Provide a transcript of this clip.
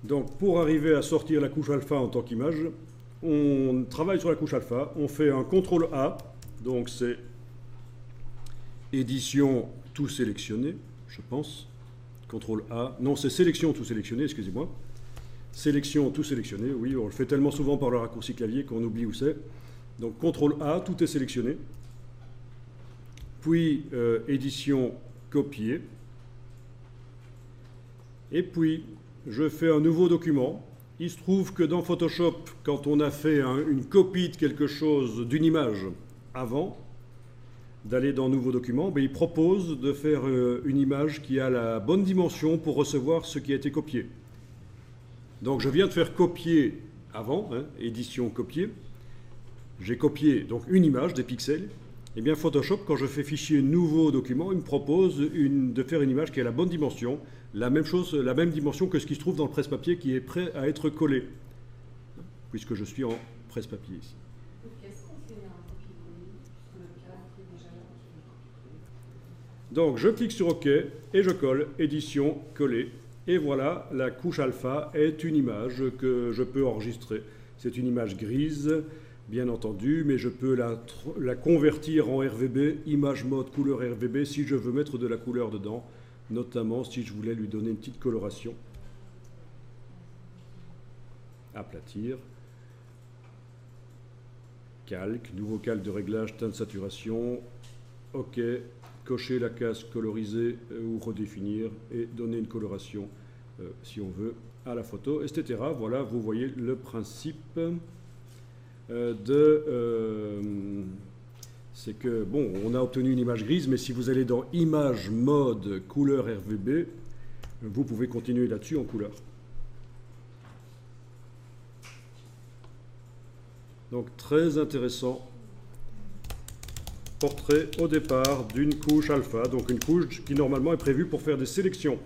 Donc pour arriver à sortir la couche alpha en tant qu'image, on travaille sur la couche alpha, on fait un CTRL A, donc c'est édition tout sélectionné, je pense. CTRL A, non c'est sélection tout sélectionné, excusez-moi. Sélection tout sélectionné, oui, on le fait tellement souvent par le raccourci clavier qu'on oublie où c'est. Donc CTRL A, tout est sélectionné. Puis édition copier. Et puis je fais un nouveau document. Il se trouve que dans Photoshop, quand on a fait une copie de quelque chose, d'une image, avant d'aller dans Nouveau document, il propose de faire une image qui a la bonne dimension pour recevoir ce qui a été copié. Donc je viens de faire copier avant, édition copier. J'ai copié donc une image, des pixels. Et bien Photoshop, quand je fais fichier Nouveau document, il me propose de faire une image qui a la bonne dimension, la même chose, la même dimension que ce qui se trouve dans le presse-papier qui est prêt à être collé, puisque je suis en presse-papier ici. Donc je clique sur OK et je colle, édition, coller. Et voilà, la couche alpha est une image que je peux enregistrer. C'est une image grise, bien entendu, mais je peux la convertir en RVB, image mode couleur RVB, si je veux mettre de la couleur dedans, notamment si je voulais lui donner une petite coloration. Aplatir. Calque, nouveau calque de réglage, teinte de saturation. OK. Cocher la case coloriser ou redéfinir et donner une coloration, si on veut, à la photo, etc. Voilà, vous voyez le principe c'est que, bon, on a obtenu une image grise, mais si vous allez dans Image, Mode, Couleur RVB, vous pouvez continuer là-dessus en couleur. Donc, très intéressant. Portrait au départ d'une couche alpha, donc une couche qui normalement est prévue pour faire des sélections.